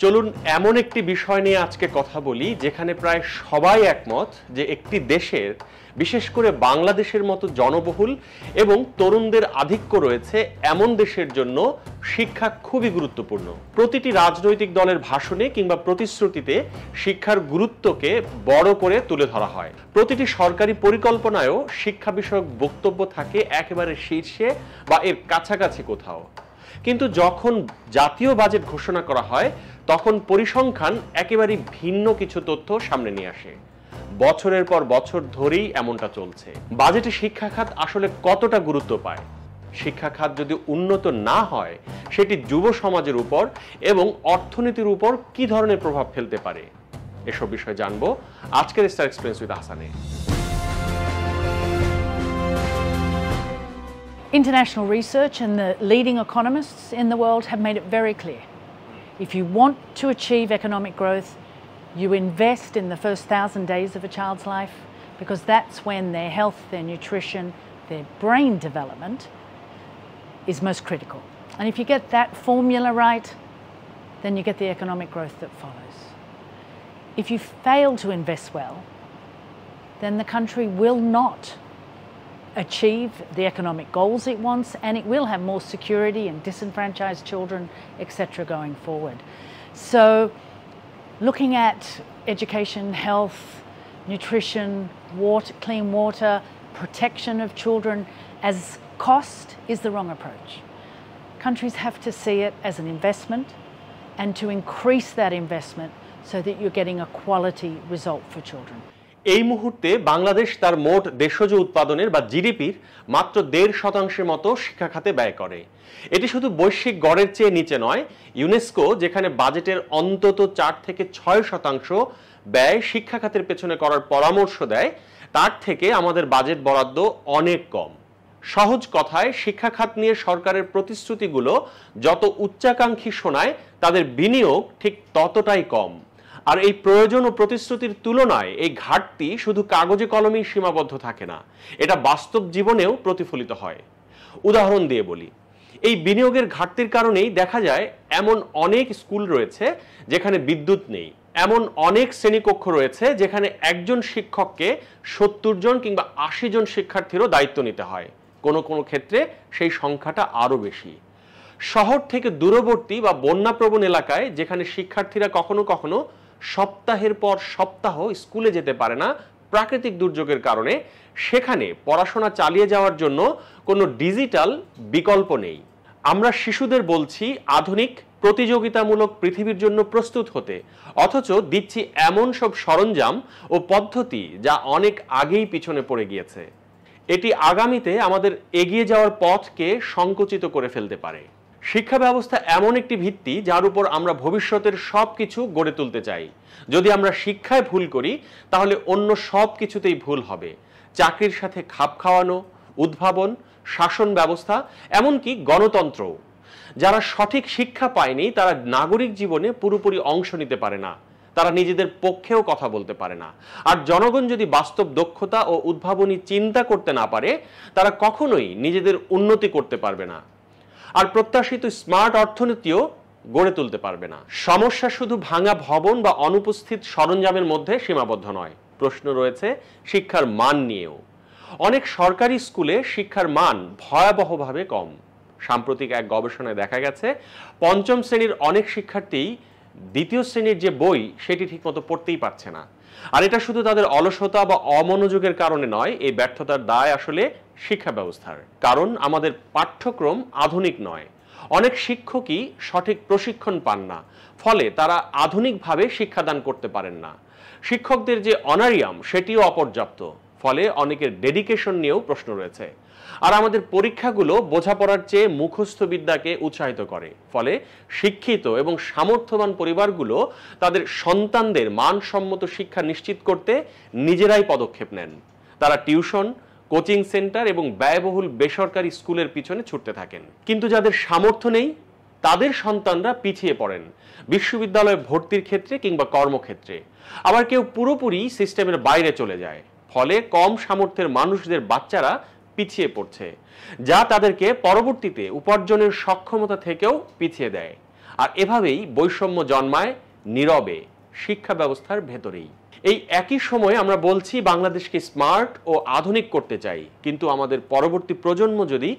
চলুন এমন একটি বিষয় নিয়ে আজকে কথা বলি যেখানে প্রায় সবাই একমত যে একটি দেশের, বিশেষ করে বাংলাদেশের মতো জনবহুল এবং তরুণদের আধিক্য রয়েছে এমন দেশের জন্য শিক্ষা খুবই গুরুত্বপূর্ণ। প্রতিটি রাজনৈতিক দলের ভাষণে কিংবা প্রতিশ্রুতিতে শিক্ষার গুরুত্বকে বড় করে তুলে ধরা হয়। প্রতিটি সরকারি পরিকল্পনায়ও শিক্ষা বিষয়ক বক্তব্য থাকে একেবারে শীর্ষে বা এর কাছাকাছি কোথাও। কিন্তু যখন জাতীয় বাজেট ঘোষণা করা হয় তখন পরিসংখ্যান একেবারে ভিন্ন কিছু তথ্য সামনে নিয়ে আসে। বছরের পর বছর ধরেই এমনটা চলছে। বাজেটে শিক্ষা খাত আসলে কতটা গুরুত্ব পায়? শিক্ষা খাত যদি উন্নত না হয় সেটি যুব সমাজের উপর এবং অর্থনীতির উপর কি ধরনের প্রভাব ফেলতে পারে, এসব বিষয় জানবো আজকের স্টার এক্সপিরিয়েন্স উইথ আহসানে। International research and the leading economists in the world have made it very clear. If you want to achieve economic growth, you invest in the first 1,000 days of a child's life, because that's when their health, their nutrition, their brain development is most critical. And if you get that formula right, then you get the economic growth that follows. If you fail to invest well, then the country will not achieve the economic goals it wants, and it will have more security and disenfranchised children, etc. going forward. So looking at education, health, nutrition, water, clean water, protection of children as cost is the wrong approach. Countries have to see it as an investment and to increase that investment so that you're getting a quality result for children. এই মুহূর্তে বাংলাদেশ তার মোট দেশজ উৎপাদনের বা জিডিপির মাত্র 1.5% মতো শিক্ষা খাতে ব্যয় করে। এটি শুধু বৈশ্বিক গড়ের চেয়ে নিচে নয়, ইউনেস্কো যেখানে বাজেটের অন্তত 4 থেকে 6% ব্যয় শিক্ষা খাতের পেছনে করার পরামর্শ দেয়, তার থেকে আমাদের বাজেট বরাদ্দ অনেক কম। সহজ কথায় শিক্ষা খাত নিয়ে সরকারের প্রতিশ্রুতিগুলো যত উচ্চাকাঙ্ক্ষী শোনায়, তাদের বিনিয়োগ ঠিক ততটাই কম। আর এই প্রয়োজন ও প্রতিশ্রুতির তুলনায় এই ঘাটতি শুধু কাগজে কলমেই সীমাবদ্ধ থাকে না, এটা বাস্তব জীবনেও প্রতিফলিত হয়। উদাহরণ দিয়ে বলি, এই বিনিয়োগের ঘাটতির কারণেই দেখা যায় এমন অনেক স্কুল রয়েছে যেখানে বিদ্যুৎ নেই, এমন অনেক শ্রেণীকক্ষ রয়েছে যেখানে একজন শিক্ষককে 70 জন কিংবা 80 জন শিক্ষার্থীরও দায়িত্ব নিতে হয়। কোনো কোনো ক্ষেত্রে সেই সংখ্যাটা আরও বেশি। শহর থেকে দূরবর্তী বা বন্যাপ্রবণ এলাকায় যেখানে শিক্ষার্থীরা কখনো কখনো সপ্তাহের পর সপ্তাহ স্কুলে যেতে পারে না প্রাকৃতিক দুর্যোগের কারণে, সেখানে পড়াশোনা চালিয়ে যাওয়ার জন্য কোনো ডিজিটাল বিকল্প নেই। আমরা শিশুদের বলছি আধুনিক প্রতিযোগিতামূলক পৃথিবীর জন্য প্রস্তুত হতে, অথচ দিচ্ছি এমন সব সরঞ্জাম ও পদ্ধতি যা অনেক আগেই পিছনে পড়ে গিয়েছে। এটি আগামীতে আমাদের এগিয়ে যাওয়ার পথকে সংকুচিত করে ফেলতে পারে। শিক্ষা ব্যবস্থা এমন একটি ভিত্তি যার উপর আমরা ভবিষ্যতের সবকিছু গড়ে তুলতে চাই। যদি আমরা শিক্ষায় ভুল করি তাহলে অন্য সব কিছুতেই ভুল হবে। চাকরির সাথে খাপ খাওয়ানো, উদ্ভাবন, শাসন ব্যবস্থা, এমনকি গণতন্ত্র। যারা সঠিক শিক্ষা পায়নি তারা নাগরিক জীবনে পুরোপুরি অংশ নিতে পারে না, তারা নিজেদের পক্ষেও কথা বলতে পারে না। আর জনগণ যদি বাস্তব দক্ষতা ও উদ্ভাবনী চিন্তা করতে না পারে, তারা কখনোই নিজেদের উন্নতি করতে পারবে না, আর প্রত্যাশিত স্মার্ট অর্থনীতিও গড়ে তুলতে পারবে না। সমস্যা শুধু ভাঙা ভবন বা অনুপস্থিত সরঞ্জামের মধ্যে সীমাবদ্ধ নয়, প্রশ্ন রয়েছে শিক্ষার মান নিয়েও। অনেক সরকারি স্কুলে শিক্ষার মান ভয়াবহভাবে কম। সাম্প্রতিক এক গবেষণায় দেখা গেছে 5ম শ্রেণীর অনেক শিক্ষার্থী 2য় শ্রেণীর যে বই সেটি ঠিকমতো পড়তেই পারছে না। আর এটা শুধু তাদের অলসতা বা অমনোযোগের কারণে নয়, এই ব্যর্থতার দায় আসলে শিক্ষা ব্যবস্থার। কারণ আমাদের পাঠ্যক্রম আধুনিক নয়, অনেক শিক্ষকই সঠিক প্রশিক্ষণ পান না, ফলে তারা আধুনিকভাবে শিক্ষাদান করতে পারেন না। শিক্ষকদের যে অনারিয়াম সেটিও অপর্যাপ্ত, ফলে অনেকের ডেডিকেশন নিয়েও প্রশ্ন রয়েছে। আর আমাদের পরীক্ষাগুলো বোঝাপড়ার চেয়ে মুখস্থ বিদ্যাকে উৎসাহিত করে, ফলে শিক্ষিত এবং সামর্থ্যবান পরিবারগুলো তাদের সন্তানদের মানসম্মত শিক্ষা নিশ্চিত করতে নিজেরাই পদক্ষেপ নেন। তারা টিউশন, কোচিং সেন্টার এবং ব্যয়বহুল বেসরকারি স্কুলের পিছনে ছুটতে থাকেন। কিন্তু যাদের সামর্থ্য নেই তাদের সন্তানরা পিছিয়ে পড়েন বিশ্ববিদ্যালয়ে ভর্তির ক্ষেত্রে কিংবা কর্মক্ষেত্রে। আবার কেউ পুরোপুরি সিস্টেমের বাইরে চলে যায়, ফলে কম সামর্থ্যের মানুষদের বাচ্চারা পিছিয়ে পড়ছে, যা তাদেরকে পরবর্তীতে উপার্জনের সক্ষমতা থেকেও পিছিয়ে দেয়। আর এভাবেই বৈষম্য জন্মায় নীরবে শিক্ষা ব্যবস্থার ভেতরেই। এই একই সময়ে আমরা বলছি বাংলাদেশকে স্মার্ট ও আধুনিক করতে চাই, কিন্তু আমাদের পরবর্তী প্রজন্ম যদি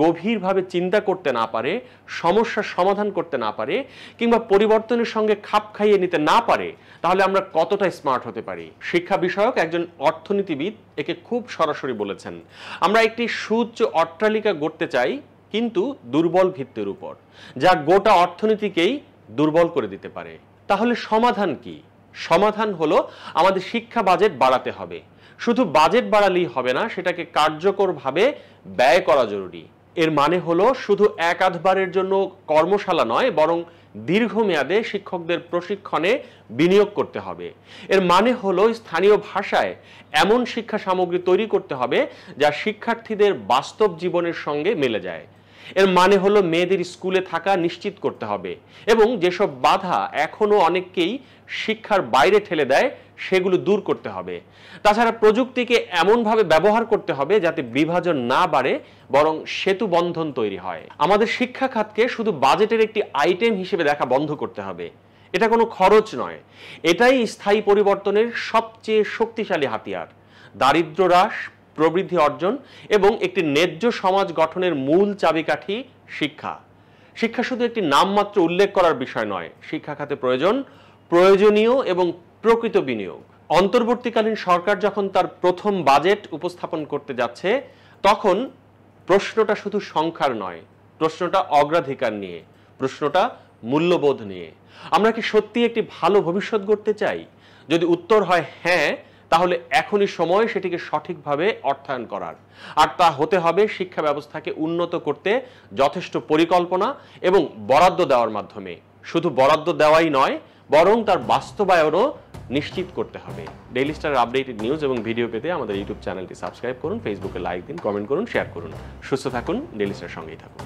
গভীরভাবে চিন্তা করতে না পারে, সমস্যার সমাধান করতে না পারে, কিংবা পরিবর্তনের সঙ্গে খাপ খাইয়ে নিতে না পারে, তাহলে আমরা কতটা স্মার্ট হতে পারি? শিক্ষা বিষয়ক একজন অর্থনীতিবিদ একে খুব সরাসরি বলেছেন, আমরা একটি সুউচ্চ অট্টালিকা গড়তে চাই কিন্তু দুর্বল ভিত্তির উপর, যা গোটা অর্থনীতিকেই দুর্বল করে দিতে পারে। তাহলে সমাধান কি? সমাধান হলো আমাদের শিক্ষা বাজেট বাড়াতে হবে। শুধু বাজেট বাড়ালেই হবে না, সেটাকে কার্যকরভাবে ব্যয় করা জরুরি। এর মানে হলো শুধু এক আধবারের জন্য কর্মশালা নয়, বরং দীর্ঘমেয়াদে শিক্ষকদের প্রশিক্ষণে বিনিয়োগ করতে হবে। এর মানে হলো স্থানীয় ভাষায় এমন শিক্ষা সামগ্রী তৈরি করতে হবে যা শিক্ষার্থীদের বাস্তব জীবনের সঙ্গে মিলে যায়। এর মানে হলো মেয়েদের স্কুলে থাকা নিশ্চিত করতে হবে এবং যেসব বাধা এখনো অনেককেই শিক্ষার বাইরে ঠেলে দেয় সেগুলো দূর করতে হবে। তাছাড়া প্রযুক্তিকে এমনভাবে ব্যবহার করতে হবে যাতে বিভাজন না বাড়ে, বরং সেতু বন্ধন তৈরি হয়। আমাদের শিক্ষা খাতকে শুধু বাজেটের একটি আইটেম হিসেবে দেখা বন্ধ করতে হবে। এটা কোনো খরচ নয়, এটাই স্থায়ী পরিবর্তনের সবচেয়ে শক্তিশালী হাতিয়ার। দারিদ্র্য হ্রাস, প্রবৃদ্ধি অর্জন এবং একটি ন্যায্য সমাজ গঠনের মূল চাবিকাঠি শিক্ষা। শিক্ষা শুধু একটি নামমাত্র উল্লেখ করার বিষয় নয়, শিক্ষা খাতে প্রয়োজনীয় এবং প্রকৃত বিনিয়োগ। অন্তর্বর্তীকালীন সরকার যখন তার প্রথম বাজেট উপস্থাপন করতে যাচ্ছে, তখন প্রশ্নটা শুধু সংখ্যার নয়, প্রশ্নটা অগ্রাধিকার নিয়ে, প্রশ্নটা মূল্যবোধ নিয়ে। আমরা কি সত্যি একটি ভালো ভবিষ্যৎ গড়তে চাই? যদি উত্তর হয় হ্যাঁ, তাহলে এখনই সময় সেটিকে সঠিকভাবে অর্থায়ন করার। আর তা হতে হবে শিক্ষা ব্যবস্থাকে উন্নত করতে যথেষ্ট পরিকল্পনা এবং বরাদ্দ দেওয়ার মাধ্যমে। শুধু বরাদ্দ দেওয়াই নয়, বরং তার বাস্তবায়নও নিশ্চিত করতে হবে। ডেইলি স্টার আপডেটেড নিউজ এবং ভিডিও পেতে আমাদের ইউটিউব চ্যানেলটি সাবস্ক্রাইব করুন, ফেসবুকে লাইক দিন, কমেন্ট করুন, শেয়ার করুন। সুস্থ থাকুন, ডেইলি স্টার সঙ্গেই থাকুন।